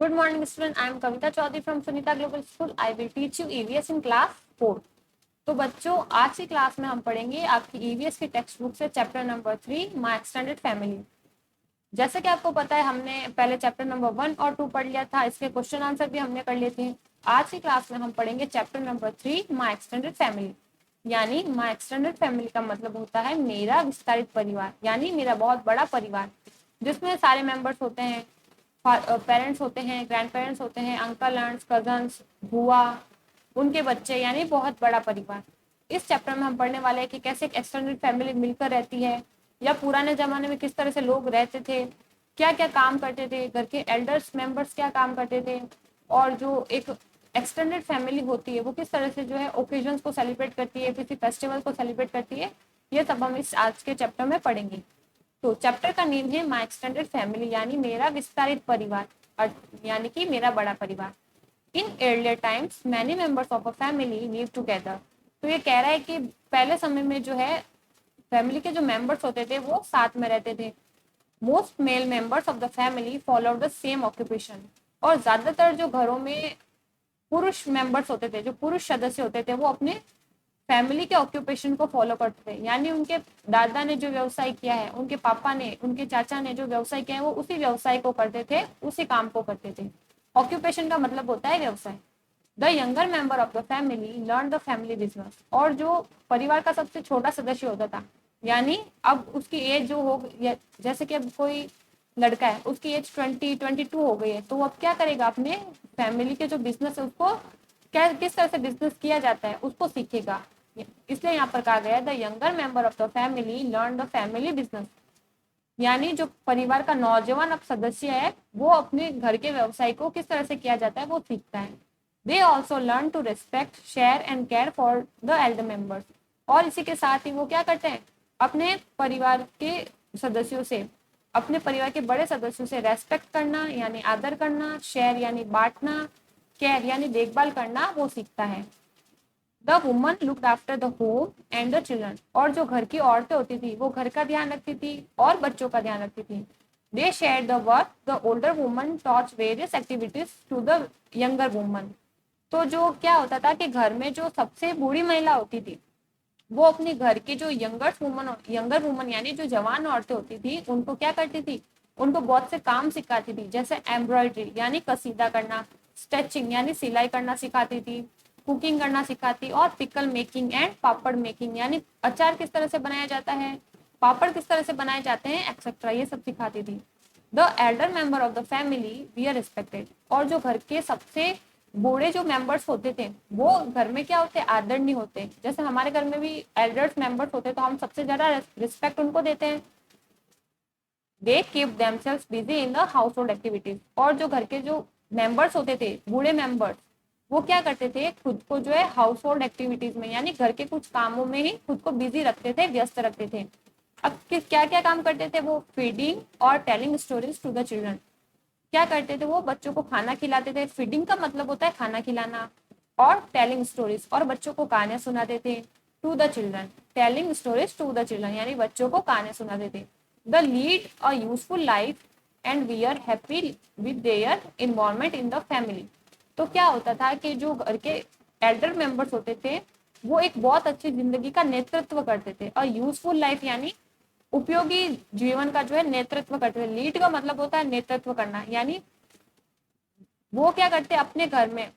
Good morning, student. I am Kavita Chaudhary from Sunita Global School. I will teach you EVS in class 4. तो बच्चों, आज की class में हम पढ़ेंगे आपकी ईवीएस की टेक्स्ट बुक से chapter number 3 my extended family. जैसे कि आपको पता है, हमने पहले चैप्टर नंबर 1 और 2 पढ़ लिया था। इसके क्वेश्चन आंसर भी हमने कर लिए थे। आज की क्लास में हम पढ़ेंगे chapter number 3 my extended family. यानी माय एक्सटेंडेड फैमिली का मतलब होता है मेरा विस्तारित परिवार, यानी मेरा बहुत बड़ा परिवार जिसमें सारे मेंबर्स होते हैं। पेरेंट्स होते हैं, ग्रैंड पेरेंट्स होते हैं, अंकल आंट्स, कजन्स, बुआ, उनके बच्चे, यानी बहुत बड़ा परिवार। इस चैप्टर में हम पढ़ने वाले हैं कि कैसे एक एक्सटेंडेड फैमिली मिलकर रहती है, या पुराने जमाने में किस तरह से लोग रहते थे, क्या क्या काम करते थे, घर के एल्डर्स मेंबर्स क्या काम करते थे, और जो एक एक्सटेंडेड फैमिली होती है वो किस तरह से जो है ओकेजन्स को सेलिब्रेट करती है, किसी फेस्टिवल को सेलिब्रेट करती है। ये सब हम इस आज के चैप्टर में पढ़ेंगे। तो चैप्टर का नेम है माय एक्सटेंडेड फैमिली, यानी मेरा विस्तारित परिवार, यानी कि मेरा बड़ा परिवार। इन earlier times many members of a family live together। तो ये कह रहा है कि पहले समय में जो है फैमिली के जो मेंबर्स होते थे वो साथ में रहते थे। Most male members of the family follow the same occupation. और ज्यादातर जो घरों में पुरुष मेंबर्स होते थे, जो पुरुष सदस्य होते थे, वो अपने फैमिली के ऑक्यूपेशन को फॉलो करते थे। यानी उनके दादा ने जो व्यवसाय किया है, उनके पापा ने, उनके चाचा ने जो व्यवसाय किया है, वो उसी व्यवसाय को करते थे, उसी काम को करते थे। ऑक्यूपेशन का मतलब होता है व्यवसाय। The younger member of the family learn the family business. और जो परिवार का सबसे छोटा सदस्य होता था, यानी अब उसकी एज जो हो, जैसे कि अब कोई लड़का है, उसकी एज 22 हो गई है, तो वो अब क्या करेगा, अपने फैमिली के जो बिजनेस है उसको क्या, किस तरह से बिजनेस किया जाता है उसको सीखेगा। इसलिए यहाँ पर कहा गया the younger member of the family learn the family business. यानी जो परिवार का नौजवान अब सदस्य है, वो अपने घर के व्यवसाय को किस तरह से किया जाता है वो सीखता है। They also learn to respect, share and care for the elder members. और इसी के साथ ही वो क्या करते हैं, अपने परिवार के सदस्यों से, अपने परिवार के बड़े सदस्यों से रेस्पेक्ट करना यानी आदर करना, शेयर यानी बांटना, केयर यानी देखभाल करना वो सीखता है। The woman looked after the home and the children. और जो घर की औरतें होती थी वो घर का ध्यान रखती थी और बच्चों का ध्यान रखती थी। They share the work, the older woman touch various activities to the younger woman. तो जो क्या होता था कि घर में जो सबसे बूढ़ी महिला होती थी, वो अपने घर की जो यंगर वुमन यानी जो जवान औरतें होती थी, उनको क्या करती थी, उनको बहुत से काम सिखाती थी। जैसे एम्ब्रॉयडरी यानी कसीदा करना, स्टिचिंग यानी सिलाई करना सिखाती थी, कुकिंग करना सिखाती, और pickle making and papad making यानी अचार किस तरह से बनाया जाता है, पापड़ किस तरह से बनाए जाते हैं, एक्सेट्रा, ये सब सिखाती थी। The elder member of the family we are respected. और जो घर के सबसे बूढ़े जो मेंबर्स होते थे वो घर में क्या होते, आदरणीय होते। जैसे हमारे घर में भी एल्डर्स मेंबर्स होते तो हम सबसे ज्यादा रिस्पेक्ट उनको देते हैं। They keep themselves busy in the house hold activities. और जो घर के जो मेंबर्स होते थे, बूढ़े मेंबर्स, वो क्या करते थे, खुद को जो है हाउस होल्ड एक्टिविटीज में यानी घर के कुछ कामों में ही खुद को बिजी रखते थे, व्यस्त रखते थे। अब किस क्या क्या काम करते थे वो, फीडिंग और telling stories to the children. क्या करते थे वो, बच्चों को खाना खिलाते थे। फीडिंग का मतलब होता है खाना खिलाना, और टेलिंग स्टोरीज, और बच्चों को कहानियां सुनाते थे। To the children, telling stories to the children यानी बच्चों को कहानियां सुनाते थे। The lead a useful life and we are happy with their involvement in the family. तो क्या होता था कि जो घर के एल्डर मेंबर्स होते थे वो एक बहुत अच्छी जिंदगी का नेतृत्व करते थे। और यूजफुल लाइफ यानी उपयोगी जीवन का जो है नेतृत्व करते थे। लीड का मतलब होता है नेतृत्व करना, यानी वो क्या करते अपने घर में,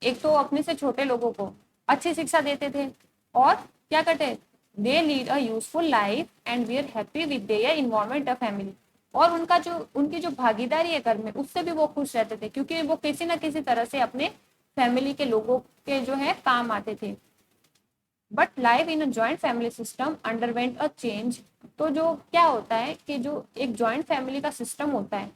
एक तो अपने से छोटे लोगों को अच्छी शिक्षा देते थे, और क्या करते, they lead a useful life and we are happy with their involvement of family. और उनका जो उनकी जो भागीदारी है घर में, उससे भी वो खुश रहते थे, क्योंकि वो किसी ना किसी तरह से अपने फैमिली के लोगों के जो है काम आते थे। But life in a joint family system underwent a change. तो जो क्या होता है कि जो एक जॉइंट फैमिली का सिस्टम होता है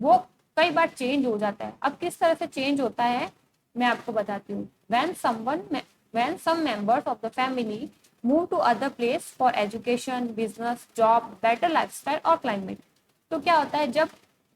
वो कई बार चेंज हो जाता है। अब किस तरह से चेंज होता है मैं आपको बताती हूँ। when some members of the family move to other place for education, business, job, better lifestyle और climate। तो क्या होता है, जब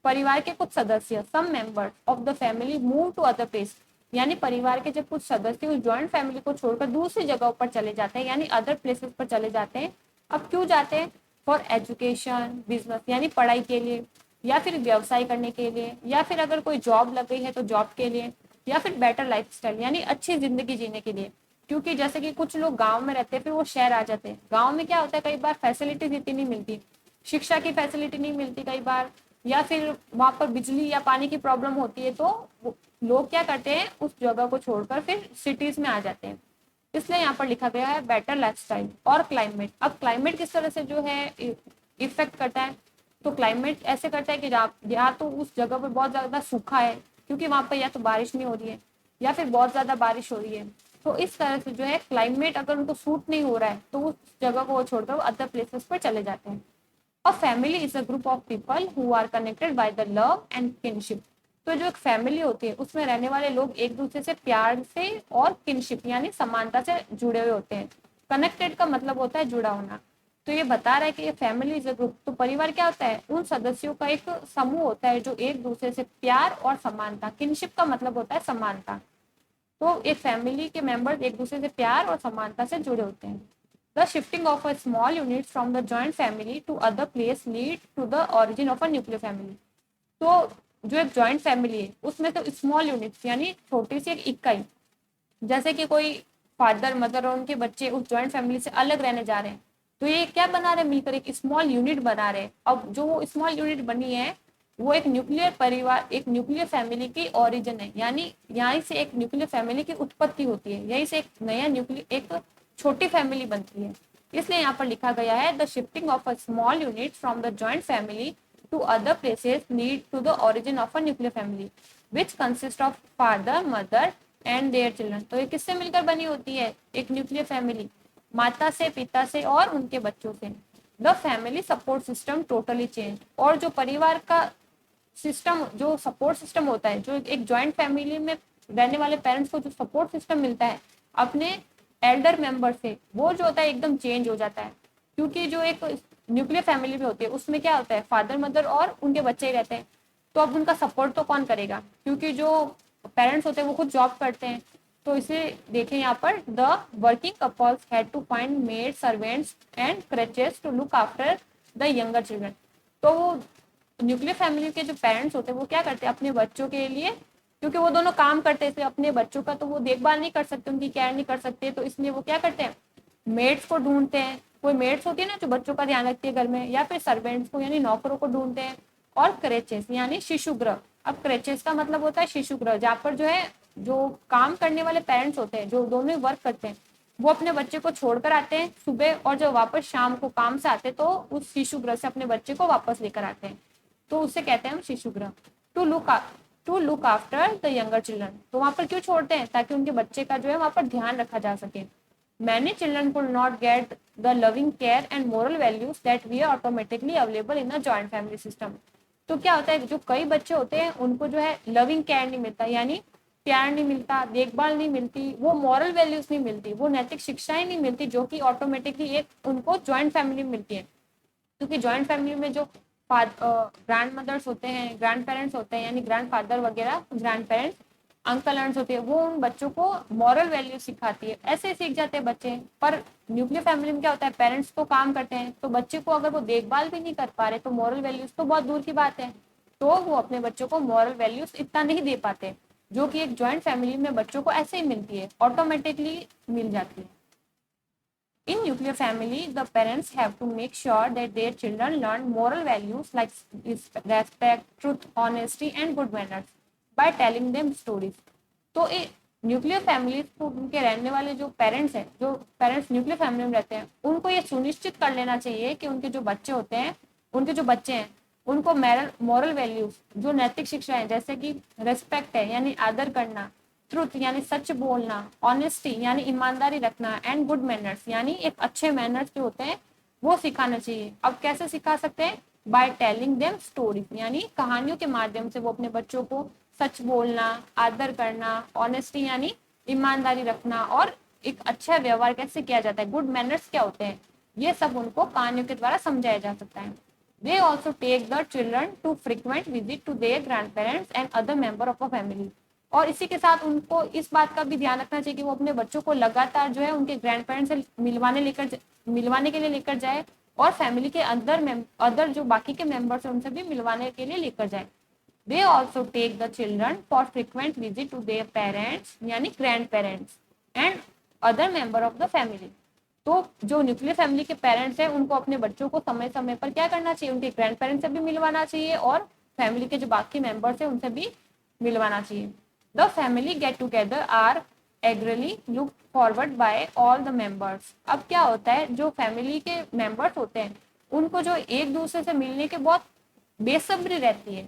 परिवार के कुछ सदस्य, some members of the family move to other place, यानी परिवार के जब कुछ सदस्य उस ज्वाइंट फैमिली को छोड़कर दूसरी जगहों पर चले जाते हैं, यानी अदर प्लेसेस पर चले जाते हैं। अब क्यों जाते हैं, फॉर एजुकेशन, बिजनेस यानी पढ़ाई के लिए, या फिर व्यवसाय करने के लिए, या फिर अगर कोई जॉब लग गई है तो जॉब के लिए, या फिर बेटर लाइफस्टाइल यानी अच्छी जिंदगी जीने के लिए। क्योंकि जैसे कि कुछ लोग गांव में रहते हैं फिर वो शहर आ जाते हैं। गांव में क्या होता है, कई बार फैसिलिटीज इतनी नहीं मिलती, शिक्षा की फैसिलिटी नहीं मिलती कई बार, या फिर वहां पर बिजली या पानी की प्रॉब्लम होती है, तो लोग क्या करते हैं उस जगह को छोड़कर फिर सिटीज में आ जाते हैं। इसलिए यहाँ पर लिखा गया है बेटर लाइफस्टाइल और क्लाइमेट। अब क्लाइमेट किस तरह से जो है इफेक्ट करता है, तो क्लाइमेट ऐसे करता है कि या तो उस जगह पर बहुत ज्यादा सूखा है क्योंकि वहां पर या तो बारिश नहीं हो रही है, या फिर बहुत ज्यादा बारिश हो रही है। तो इस तरह से जो है क्लाइमेट अगर उनको सूट नहीं हो रहा है तो उस जगह को वो छोड़कर वो अदर प्लेसेस पर चले जाते हैं। A family is a group of people who are connected by the love and kinship. तो जो एक फैमिली होती है उसमें रहने वाले लोग एक दूसरे से प्यार से और किनशिप यानी समानता से जुड़े हुए होते हैं। कनेक्टेड का मतलब होता है जुड़ा होना। तो ये बता रहा है कि ये फैमिली इज अ ग्रुप, तो परिवार क्या होता है, उन सदस्यों का एक समूह होता है जो एक दूसरे से प्यार और समानता, किनशिप का मतलब होता है समानता। तो एक फैमिली के मेंबर्स एक दूसरे से प्यार और समानता से जुड़े होते हैं। The shifting of a small unit from the joint family to other place lead to the origin of a nuclear family. तो जो एक जॉइंट फैमिली है उसमें तो स्मॉल यूनिट यानी छोटी सी एक इकाई, जैसे कि कोई फादर मदर और उनके बच्चे उस जॉइंट फैमिली से अलग रहने जा रहे हैं, तो ये क्या बना रहे हैं, मिलकर एक स्मॉल यूनिट बना रहे हैं। अब जो वो स्मॉल यूनिट बनी है वो एक न्यूक्लियर परिवार, एक न्यूक्लियर फैमिली की ओरिजिन है, यानी यहीं से एक न्यूक्लियर फैमिली की उत्पत्ति होती है, यहीं से एक नया न्यूक्लियर एक छोटी फैमिली बनती है। इसलिए यहाँ पर लिखा गया है the shifting of a small unit from the joint family to other places lead to the origin of a nuclear family which consist of father mother and their children. तो ये किससे मिलकर बनी होती है एक न्यूक्लियर फैमिली, माता से, पिता से और उनके बच्चों से। The family support system totally change. और जो परिवार का सिस्टम, जो सपोर्ट सिस्टम होता है, जो एक जॉइंट फैमिली में रहने वाले पेरेंट्स को जो सपोर्ट सिस्टम मिलता है अपने एल्डर मेंबर से, वो जो होता है एकदम चेंज हो जाता है। क्योंकि जो एक न्यूक्लियर फैमिली में होती है उसमें क्या होता है, फादर मदर और उनके बच्चे ही रहते हैं, तो अब उनका सपोर्ट तो कौन करेगा, क्योंकि जो पेरेंट्स होते हैं वो खुद जॉब करते हैं। तो इसे देखें यहाँ पर the working couples had to find maid servants and creches to look after the younger children. तो वो न्यूक्लियर फैमिली के जो पेरेंट्स होते हैं वो क्या करते हैं अपने बच्चों के लिए, क्योंकि वो दोनों काम करते हैं, अपने बच्चों का तो वो देखभाल नहीं कर सकते, उनकी केयर नहीं कर सकते, तो इसलिए वो क्या करते हैं मेड्स को ढूंढते हैं। कोई मेड्स होती है ना जो बच्चों का ध्यान रखती है घर में, या फिर सर्वेंट्स को यानी नौकरों को ढूंढते हैं। और क्रेचेस यानी शिशु गृह। अब क्रेचेस का मतलब होता है शिशु गृह, जहाँ पर जो है जो काम करने वाले पेरेंट्स होते हैं जो दोनों वर्क करते हैं वो अपने बच्चे को छोड़कर आते हैं सुबह, और जब वापस शाम को काम से आते हैं तो उस शिशु गृह से अपने बच्चे को वापस लेकर आते हैं, तो उससे कहते हैं हम शिशु गृह। To look after the younger children. तो वहां पर क्यों छोड़ते हैं, ताकि उनके बच्चे का जो है वहां पर ध्यान रखा जा सके। Many children could not get the loving care and moral values that we are automatically available in a joint family system. तो क्या होता है जो कई बच्चे होते हैं उनको जो है लविंग केयर नहीं मिलता, यानी प्यार नहीं मिलता, देखभाल नहीं मिलती, वो मॉरल वैल्यूज नहीं मिलती, वो नैतिक शिक्षाएं नहीं मिलती जो कि ऑटोमेटिकली एक उनको जॉइंट फैमिली में मिलती है। क्योंकि जॉइंट फैमिली में जो ग्रैंड मदर्स होते हैं, ग्रैंड पेरेंट्स होते हैं, यानी ग्रैंड फादर वगैरह, ग्रैंड पेरेंट्स, अंकल आंट्स होती है, वो उन बच्चों को मॉरल वैल्यू सिखाती है, ऐसे सीख जाते हैं बच्चे। पर न्यूक्लियर फैमिली में क्या होता है पेरेंट्स तो काम करते हैं, तो बच्चे को अगर वो देखभाल भी नहीं कर पा रहे तो मॉरल वैल्यूज तो बहुत दूर की बात है, तो वो अपने बच्चों को मॉरल वैल्यूज इतना नहीं दे पाते, जो कि एक जॉइंट फैमिली में बच्चों को ऐसे ही मिलती है, ऑटोमेटिकली मिल जाती है। In nuclear family, the parents have to make sure that their children learn moral values like respect, truth, honesty, and good manners by telling them stories. तो न्यूक्लियर फैमिली को उनके रहने वाले जो पेरेंट्स हैं, जो पेरेंट्स न्यूक्लियर फैमिली में रहते हैं, उनको ये सुनिश्चित कर लेना चाहिए कि उनके जो बच्चे होते हैं, उनके जो बच्चे हैं उनको मॉरल वैल्यूज, जो नैतिक शिक्षा है, जैसे कि रेस्पेक्ट है यानी आदर करना, ट्रुथ यानी सच बोलना, ऑनेस्टी यानी ईमानदारी रखना, एंड गुड मैनर्स यानी एक अच्छे मैनर्स जो होते हैं वो सिखाना चाहिए। अब कैसे सिखा सकते हैं, बाय टेलिंग देम स्टोरीज, यानी कहानियों के माध्यम से वो अपने बच्चों को सच बोलना, आदर करना, ऑनेस्टी यानी ईमानदारी रखना, और एक अच्छा व्यवहार कैसे किया जाता है, गुड मैनर्स क्या होते हैं, ये सब उनको कहानियों के द्वारा समझाया जा सकता है। They also take the children to frequent visit to their grandparents and other member of a family। और इसी के साथ उनको इस बात का भी ध्यान रखना चाहिए कि वो अपने बच्चों को लगातार जो है उनके ग्रैंड पेरेंट्स से मिलवाने के लिए लेकर जाए, और फैमिली के अदर जो बाकी के मेंबर्स हैं उनसे भी मिलवाने के लिए लेकर जाए। They also take the children for frequent visit to their parents यानी grandparents and other member of the family. तो जो न्यूक्लियर फैमिली के पेरेंट्स हैं उनको अपने बच्चों को समय समय पर क्या करना चाहिए, उनके ग्रैंड पेरेंट्स से भी मिलवाना चाहिए और फैमिली के जो बाकी मेंबर्स हैं उनसे भी मिलवाना चाहिए। The family get together are eagerly look forward by all the members. अब क्या होता है, जो फैमिली के मेंबर्स होते हैं उनको जो एक दूसरे से मिलने के बहुत बेसब्री रहती है।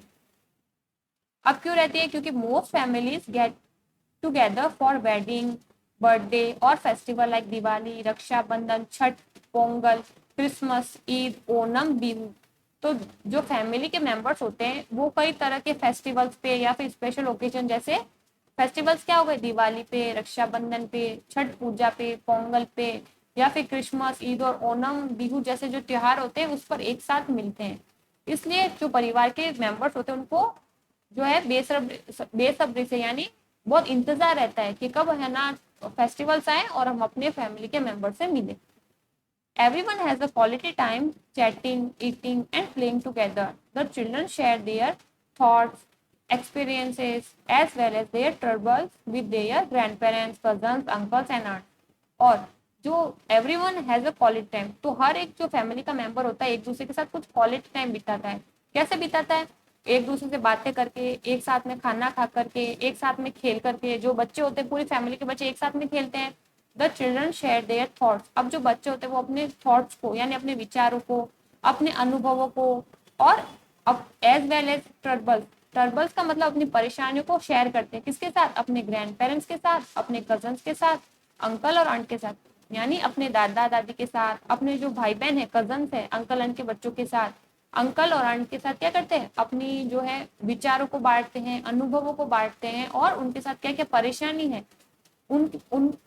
अब क्यों रहती है, क्योंकि most families get together for wedding, birthday और festival like Diwali, Rakshabandhan, Chhath, Pongal, Christmas, Eid, Onam, Bihu. तो जो फैमिली के मेंबर्स होते हैं वो कई तरह के फेस्टिवल्स पे या फिर स्पेशल ओकेजन, जैसे फेस्टिवल्स क्या हो गए, दिवाली पे, रक्षाबंधन पे, छठ पूजा पे, पोंगल पे या फिर क्रिसमस, ईद और ओणम, बिहू जैसे जो त्योहार होते हैं उस पर एक साथ मिलते हैं। इसलिए जो परिवार के मेंबर्स होते हैं उनको जो है बेसब्री से यानी बहुत इंतजार रहता है कि कब है ना फेस्टिवल्स आए और हम अपने फैमिली के मेंबर से मिले। Everyone has a quality time chatting, eating and playing together. The children share their thoughts, experiences as well as their troubles with their grandparents, cousins, uncles and aunts. और जो everyone has a quality time, तो हर एक जो family का member होता है एक दूसरे के साथ कुछ क्वालिटी टाइम बिताता है। कैसे बिताता है, एक दूसरे से बातें करके, एक साथ में खाना खा करके, एक साथ में खेल करके। जो बच्चे होते हैं पूरी फैमिली के बच्चे एक साथ में खेलते हैं। The children share their thoughts. अब जो बच्चे होते हैं वो अपने थॉट्स को यानी अपने विचारों को, अपने अनुभवों को और अब as well as troubles, troubles का मतलब अपनी परेशानियों को शेयर करते हैं। किसके साथ, अपने ग्रैंड पेरेंट्स के साथ, अपने कजन्स के साथ, अंकल और आंट के साथ, यानी अपने दादा दादी के साथ, अपने जो भाई बहन है, कजन्स है, अंकल आंट के बच्चों के साथ, अंकल और आंट के साथ क्या करते हैं, अपनी जो है विचारों को बांटते हैं, अनुभवों को बांटते हैं और उनके साथ क्या क्या परेशानी है उन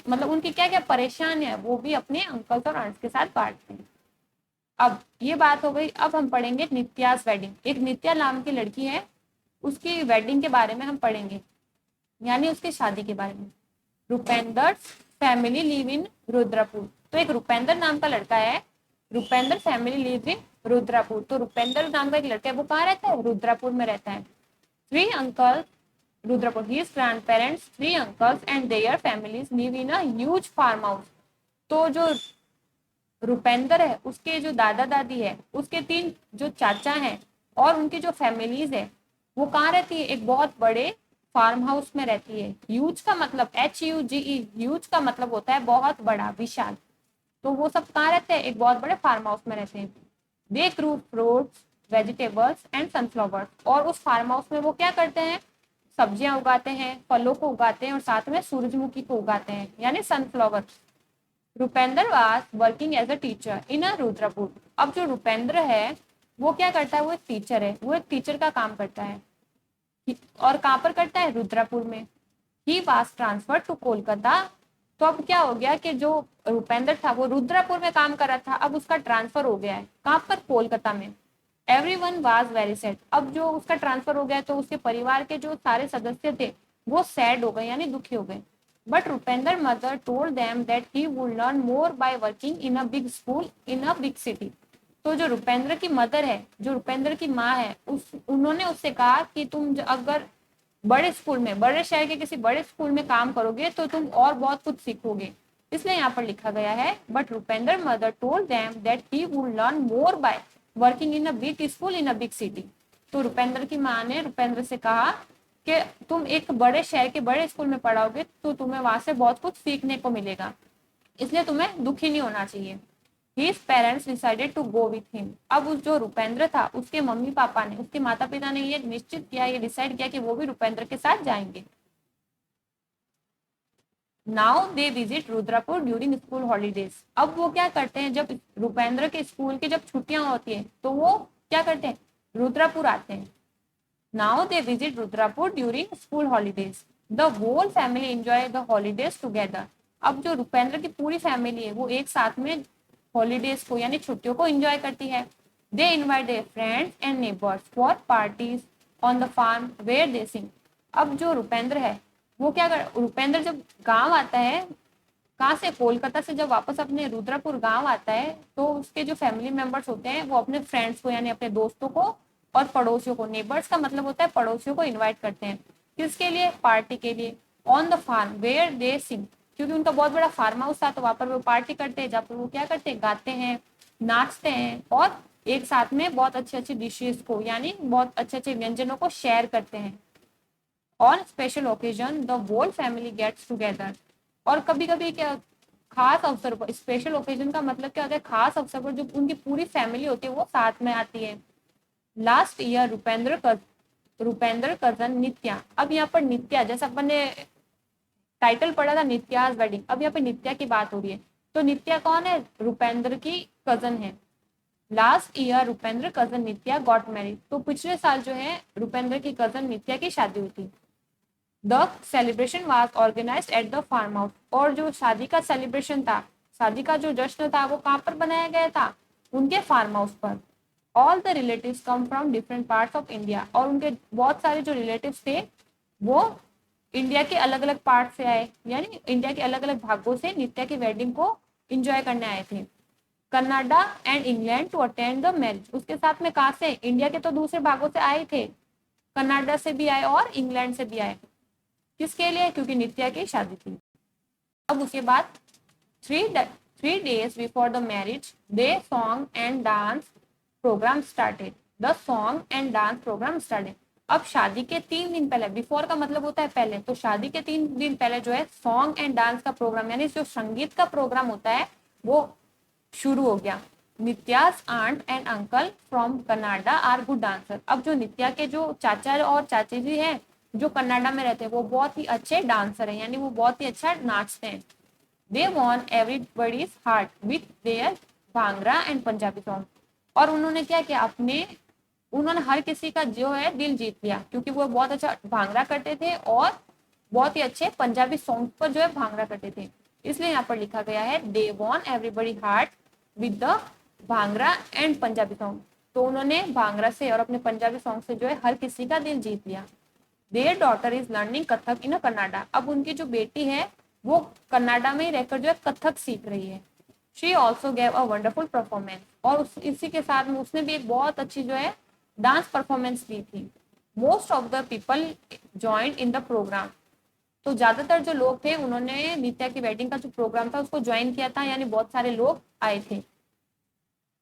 मतलब उनकी क्या क्या परेशानी है वो भी अपने अंकल्स और आंट्स के साथ बांटते हैं। अब ये बात हो गई। अब हम पढ़ेंगे नित्यास वेडिंग। एक नित्या नाम की लड़की है, उसकी वेडिंग के बारे में हम पढ़ेंगे यानी उसकी शादी के बारे में। Rupendra family live in Rudrapur. तो एक रुपेंद्र नाम का लड़का है, Rupendra family live in Rudrapur. तो रुपेंद्र नाम का एक लड़का है, वो कहाँ रहता है, रुद्रपुर में रहता है। 3 uncle Rudrapur. His grandparents, 3 uncles and their families live in a huge farmhouse. तो जो रुपेंद्र है उसके जो दादा दादी है, उसके 3 जो चाचा हैं और उनकी जो फैमिलीज है वो कहाँ रहती है, एक बहुत बड़े फार्म हाउस में रहती है। ह्यूज का मतलब HUGE, ह्यूज का मतलब होता है बहुत बड़ा, विशाल। तो वो सब कहाँ रहते हैं, एक बहुत बड़े फार्म हाउस में रहते हैं। They grow fruits, vegetables and sunflowers. और उस फार्म हाउस में वो क्या करते हैं, सब्जियां उगाते हैं, फलों को उगाते हैं और साथ में सूरजमुखी को उगाते हैं यानी sunflower. Rupendra was working as a teacher in a Rudrapur. अब जो रुपेंद्र है वो क्या करता है, वो एक टीचर है, वो एक टीचर का काम करता है और कहाँ पर करता है, रुद्रपुर में। He was transfer to Kolkata. तो अब क्या हो गया कि जो रुपेंद्र था वो रुद्रपुर में काम कर रहा था, अब उसका ट्रांसफर हो गया है कहाँ पर, कोलकाता में। Everyone was very sad. अब जो उसका ट्रांसफर हो गया तो उसके परिवार के जो सारे सदस्य थे वो सैड हो गए यानी दुखी हो गए। But Rupendra mother told them that he would learn more by working in a big school in a big city. तो जो रुपेंद्र की मदर है, जो रुपेंद्र की माँ है, उन्होंने उससे कहा कि तुम अगर बड़े स्कूल में, बड़े शहर के किसी बड़े स्कूल में काम करोगे तो तुम और बहुत कुछ सीखोगे। इसलिए यहाँ पर लिखा गया है, but Rupendra mother told them that he would learn more by working in a big school in a big city. तो रुपेंद्र की माँ ने रुपेंद्र से कहा कि तुम एक बड़े शहर के बड़े स्कूल में पढ़ाओगे तो तुम्हें वहां से बहुत कुछ सीखने को मिलेगा, इसलिए तुम्हें दुखी नहीं होना चाहिए। His parents decided to go with him. अब उस जो रुपेंद्र था उसके मम्मी पापा ने, उसके माता पिता ने ये निश्चित किया, ये डिसाइड किया कि वो भी रुपेंद्र के साथ जाएंगे। Now they visit Rudrapur during school holidays. अब वो क्या करते हैं, जब रुपेंद्र के स्कूल की जब छुट्टियां होती है तो वो क्या करते हैं, रुद्रपुर आते हैं। Now they visit Rudrapur during school holidays. The whole family enjoy the holidays together. अब जो रुपेंद्र की पूरी फैमिली है वो एक साथ में हॉलीडेज को यानी छुट्टियों को एंजॉय करती है। They invite their friends and neighbours for parties on the farm where they sing. अब जो रुपेंद्र है वो क्या कर, रुपेंद्र जब गांव आता है कहाँ से, कोलकाता से जब वापस अपने रुद्रपुर गांव आता है तो उसके जो फैमिली मेंबर्स होते हैं वो अपने फ्रेंड्स को यानी अपने दोस्तों को और पड़ोसियों को, नेबर्स का मतलब होता है पड़ोसियों को, इनवाइट करते हैं। किसके लिए, पार्टी के लिए। On the farm where they sing, क्योंकि उनका बहुत बड़ा फार्म हाउस था तो वहां पर वो पार्टी करते हैं, जहाँ पर वो क्या करते हैं, गाते हैं, नाचते हैं और एक साथ में बहुत अच्छी अच्छी डिशेज को यानी बहुत अच्छे अच्छे व्यंजनों को शेयर करते हैं। On special occasion the whole family gets together, और कभी कभी क्या, खास अवसर पर, स्पेशल ओकेजन का मतलब क्या होता है, खास अवसर पर जो उनकी पूरी फैमिली होती है वो साथ में आती है। लास्ट ईयर रुपेंद्र कजन नित्या, अब यहाँ पर नित्या, जैसा अपन ने टाइटल पढ़ा था नित्याज वेडिंग, अब यहाँ पे नित्या की बात हो रही है। तो नित्या कौन है, रुपेंद्र की कजन है। लास्ट ईयर रुपेंद्र कजन नित्या गॉट मैरिड, तो पिछले साल जो है रुपेंद्र की कजन नित्या की शादी हुई थी। The celebration was organised at the farm house, और जो शादी का सेलिब्रेशन था, शादी का जो जश्न था वो कहाँ पर बनाया गया था, उनके फार्म हाउस पर। All the relatives come from different parts of India, और उनके बहुत सारे जो रिलेटिव्स थे वो इंडिया के अलग अलग पार्ट से आए, यानी इंडिया के अलग अलग भागों से नित्या की वेडिंग को एंजॉय करने आए थे। Canada and England to attend the marriage, उसके साथ में कहाँ से, इंडिया के तो दूसरे भागों से आए थे, कनाडा से भी आए और इंग्लैंड से भी आए। किसके लिए, क्योंकि नित्या की शादी थी। अब उसके बाद three days before the marriage they song and dance programme started, the song and dance programme started. अब शादी के 3 दिन पहले, बिफोर का मतलब होता है पहले, तो शादी के 3 दिन पहले जो है सॉन्ग एंड डांस का प्रोग्राम यानी जो संगीत का प्रोग्राम होता है वो शुरू हो गया। Nitya's aunt and uncle from Canada are good dancer, अब जो नित्या के जो चाचा और चाची जी हैं जो कनाडा में रहते हैं वो बहुत ही अच्छे डांसर हैं, यानी वो बहुत ही अच्छा नाचते हैं। They won everybody's heart with their bhangra and Punjabi song, और उन्होंने क्या किया, उन्होंने हर किसी का जो है दिल जीत लिया, क्योंकि वो बहुत अच्छा भांगड़ा करते थे और बहुत ही अच्छे पंजाबी सॉन्ग पर जो है भांगड़ा करते थे। इसलिए यहाँ पर लिखा गया है they won everybody heart with the bhangra and Punjabi song, तो उन्होंने भांगड़ा से और अपने पंजाबी सॉन्ग से जो है हर किसी का दिल जीत लिया। There daughter is learning Kathak in Canada, अब उनकी जो बेटी है वो कनाडा में ही रहकर जो है कथक सीख रही है। She also gave a wonderful performance, और इसी के साथ में उसने भी एक बहुत अच्छी जो है डांस परफॉर्मेंस दी थी। Most of the people join in the programme, तो ज्यादातर जो लोग थे उन्होंने नित्या की वेडिंग का जो प्रोग्राम था उसको ज्वाइन किया था, यानी बहुत सारे लोग आए थे।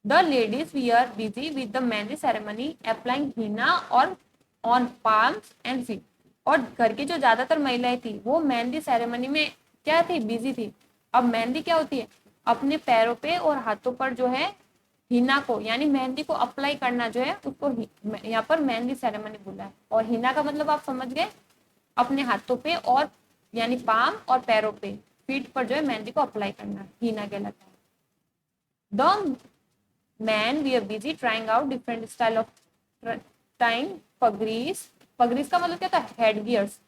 The ladies we are busy with the mehndi ceremony applying henna और ऑन पाल्म्स एंड फीट, और घर की जो ज्यादातर महिलाएं थी वो मेहंदी सेरेमनी में क्या थी, बिजी थी। अब मेहंदी क्या होती है, अपने पैरों पे और हाथों पर जो है हिना को यानी मेहंदी को अप्लाई करना जो है उसको यहाँ पर मेहंदी सेरेमनी बोला है। और हिना का मतलब आप समझ गए, अपने हाथों पे और यानी पाम और पैरों पे, फीट पर जो है मेहंदी को अप्लाई करना हिना कहलाता है। The man we are busy trying out different style of time pagris, pagris का मतलब क्या था, हेड गियर्स।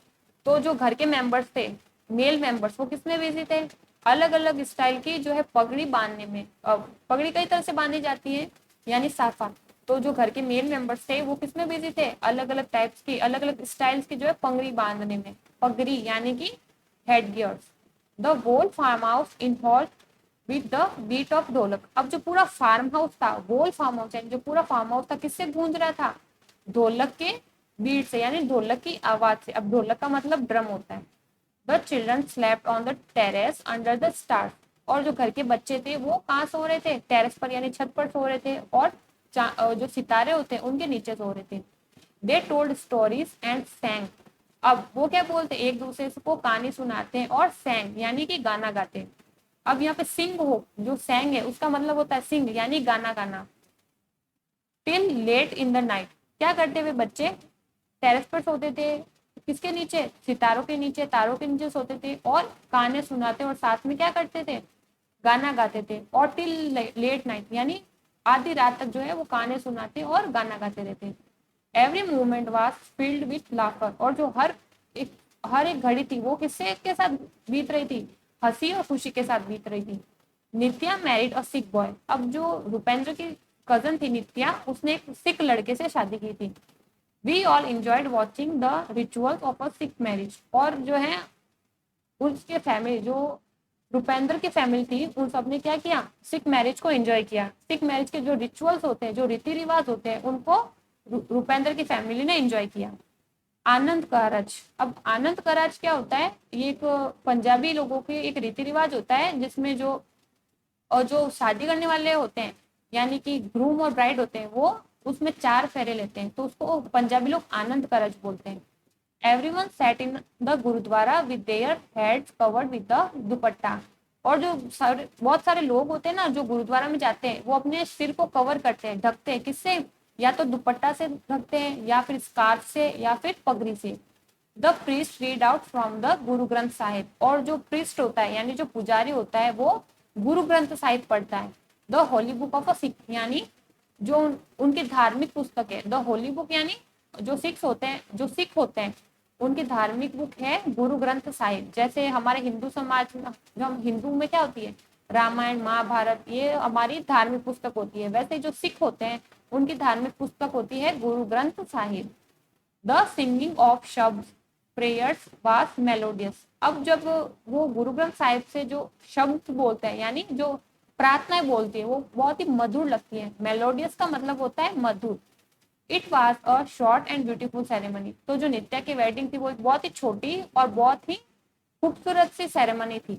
तो जो घर के मेंबर्स थे, मेल मेंबर्स, वो किसमें बिजी थे, अलग अलग स्टाइल की जो है पगड़ी बांधने में। पगड़ी कई तरह से बांधी जाती है यानी साफा, तो जो घर के मेल मेंबर्स थे वो किसमें बिजी थे, अलग अलग टाइप्स की अलग अलग स्टाइल्स की जो है पगड़ी बांधने में, पगड़ी यानी कि head gears. The whole farm house in hall with the beat of dholak, अब जो पूरा फार्म हाउस था, होल फार्म हाउस यानी जो पूरा फार्म हाउस था किससे गूंज रहा था, ढोलक के बीट से यानी ढोलक की आवाज से। अब ढोलक का मतलब ड्रम होता है। The children slept on the terrace under the stars, और जो घर के बच्चे थे वो कहाँ सो रहे थे, टेरेस पर यानी छत पर सो रहे थे, और जो सितारे होते हैं उनके नीचे सो रहे थे। दे टोल्ड स्टोरीज एंड सैंग, अब वो क्या बोलते, एक दूसरे को कहानी सुनाते हैं और सैंग यानी कि गाना गाते हैं। अब यहाँ पे सिंग हो, जो सैंग है उसका मतलब होता है सिंग यानी गाना गाना। Till late in the night, क्या करते हुए बच्चे टेरेस पर सोते थे, किसके नीचे, सितारों के नीचे, तारों के नीचे सोते थे और गाने सुनाते और साथ में क्या करते थे, गाना गाते थे। और टिल लेट नाइट यानी आधी रात तक जो है वो गाने सुनाते और गाना गाते रहते। Every movement was filled with laughter, और जो हर एक घड़ी थी वो किससे के साथ बीत रही थी, हंसी और खुशी के साथ बीत रही थी। नित्या मैरिड अ सिख बॉय, अब जो रुपेंद्र की कजन थी नित्या, उसने एक सिख लड़के से शादी की थी। We all enjoyed watching the rituals of a Sikh marriage, और जो है उसके फैमिली जो रुपेंद्र की फैमिली थी, उन सब ने क्या किया, सिख मैरिज को एंजॉय किया। सिख मैरिज के जो रिचुअल्स होते हैं, जो रीति रिवाज होते हैं, उनको रुपेंद्र की फैमिली ने एंजॉय किया। आनंद कारज, अब आनंद कारज क्या होता है, ये एक पंजाबी लोगों की एक रीति रिवाज होता है जिसमें जो शादी करने वाले होते हैं, यानी कि ग्रूम और ब्राइड होते हैं, वो उसमें 4 फेरे लेते हैं, तो उसको पंजाबी लोग आनंद कारज बोलते हैं। Everyone sat in the gurudwara with their heads covered with the dupatta. और जो बहुत सारे लोग होते हैं ना, जो गुरुद्वारा में जाते हैं, वो अपने सिर को कवर करते हैं, ढकते हैं, किससे, या तो दुपट्टा से ढकते हैं, या फिर स्कार्फ से, या फिर पगड़ी से। The priest read out from the Guru Granth Sahib, और जो प्रीस्ट होता है यानी जो पुजारी होता है, वो गुरु ग्रंथ साहिब पढ़ता है। The Holi book of a Sikh, यानी जो उनकी धार्मिक पुस्तक है। द होली बुक यानी जो सिख होते हैं उनकी धार्मिक बुक है गुरु ग्रंथ साहिब। जैसे हमारे हिंदू समाज में, जो हम हिंदू में क्या होती है, रामायण महाभारत, ये हमारी धार्मिक पुस्तक होती है, वैसे जो सिख होते हैं उनकी धार्मिक पुस्तक होती है Guru Granth Sahib. The singing of शब्द प्रेयर्स वाज मेलोडियस, अब जब वो गुरु ग्रंथ साहिब से जो शब्द बोलते हैं, यानी जो प्रार्थनाएं बोलती है, वो बहुत ही मधुर लगती है। मेलोडियस का मतलब होता है मधुर। It was a short and beautiful ceremony, तो जो नित्या की वेडिंग थी वो एक बहुत ही छोटी और बहुत ही खूबसूरत सी सेरेमनी थी।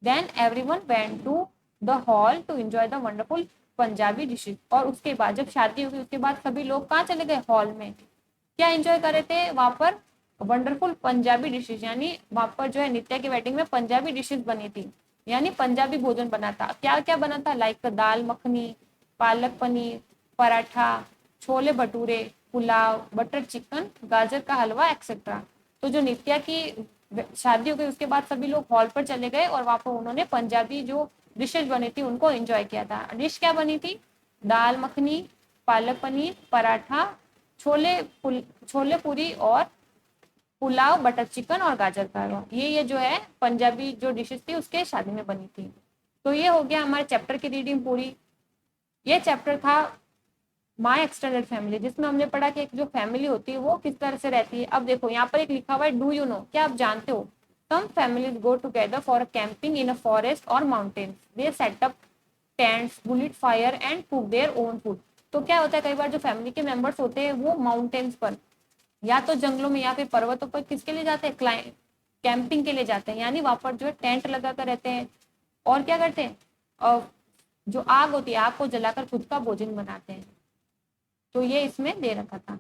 Then everyone went to the hall to enjoy the wonderful Punjabi dishes, और उसके बाद जब शादी हुई उसके बाद सभी लोग कहाँ चले गए, हॉल में। क्या एंजॉय कर रहे थे वहां पर, वंडरफुल पंजाबी डिशेज, यानी वहां पर जो है नित्या की वेडिंग में पंजाबी डिशेज बनी थी, यानी पंजाबी भोजन बना था। क्या क्या बना था, लाइक दाल मखनी, पालक पनीर, पराठा, छोले भटूरे, पुलाव, बटर चिकन, गाजर का हलवा एक्सेट्रा। तो जो नित्या की शादी हो गई उसके बाद सभी लोग हॉल पर चले गए और वहां पर उन्होंने पंजाबी जो डिशेज बनी थी उनको एंजॉय किया था। डिश क्या बनी थी, दाल मखनी, पालक पनीर, पराठा, छोले पूरी और पुलाव, बटर चिकन और गाजर का हलवा। ये जो है पंजाबी जो डिशेज थी उसके शादी में बनी थी। तो ये हो गया हमारे चैप्टर की रीडिंग पूरी। ये चैप्टर था माई एक्सटेंडेड फैमिली, जिसमें हमने पढ़ा कि एक जो फैमिली होती है वो किस तरह से रहती है। अब देखो यहाँ पर एक लिखा हुआ है, डू यू नो, क्या आप जानते हो, some families go together for camping in a forest और mountains, they set up tents, build fire and cook their own food. तो क्या होता है, कई बार जो फैमिली के मेंबर्स होते हैं वो माउंटेन्स पर या तो जंगलों में या फिर पर्वतों पर किसके लिए जाते हैं, कैंपिंग के लिए जाते हैं, यानी वहां पर जो है टेंट लगाकर रहते हैं। और क्या करते हैं, जो आग होती है, आग को जलाकर खुद का भोजन बनाते हैं। तो ये इसमें दे रखा था।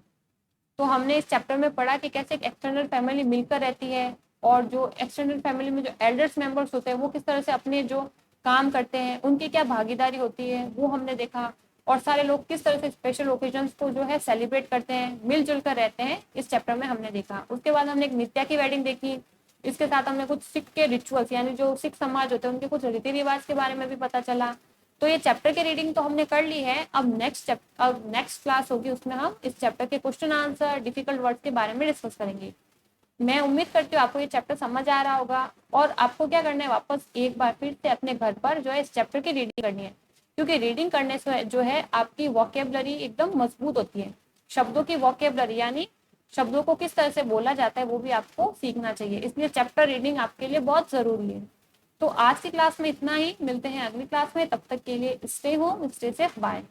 तो हमने इस चैप्टर में पढ़ा कि कैसे एक एक्सटेंडेड फैमिली मिलकर रहती है, और जो एक्सटेंडेड फैमिली में जो एल्डर्स मेंबर्स होते हैं वो किस तरह से अपने जो काम करते हैं, उनकी क्या भागीदारी होती है, वो हमने देखा। और सारे लोग किस तरह से स्पेशल ओकेजन्स को जो है सेलिब्रेट करते हैं, मिलजुल कर रहते हैं, इस चैप्टर में हमने देखा। उसके बाद हमने एक नित्या की वेडिंग देखी। इसके साथ हमने कुछ सिख के रिचुअल्स, यानी जो सिख समाज होते हैं उनके कुछ रीति रिवाज के बारे में भी पता चला। तो ये चैप्टर की रीडिंग तो हमने कर ली है। अब नेक्स्ट क्लास होगी, उसमें हम इस चैप्टर के क्वेश्चन आंसर, डिफिकल्ट वर्ड्स के बारे में डिस्कस करेंगे। मैं उम्मीद करती हूँ आपको ये चैप्टर समझ आ रहा होगा, और आपको क्या करना है, वापस एक बार फिर से अपने घर पर जो है इस चैप्टर की रीडिंग करनी है, क्योंकि रीडिंग करने से जो है आपकी वोकेबलरी एकदम मजबूत होती है। शब्दों की वोकेबलरी, यानी शब्दों को किस तरह से बोला जाता है, वो भी आपको सीखना चाहिए, इसलिए चैप्टर रीडिंग आपके लिए बहुत जरूरी है। तो आज की क्लास में इतना ही, मिलते हैं अगली क्लास में, तब तक के लिए stay home, stay safe, bye.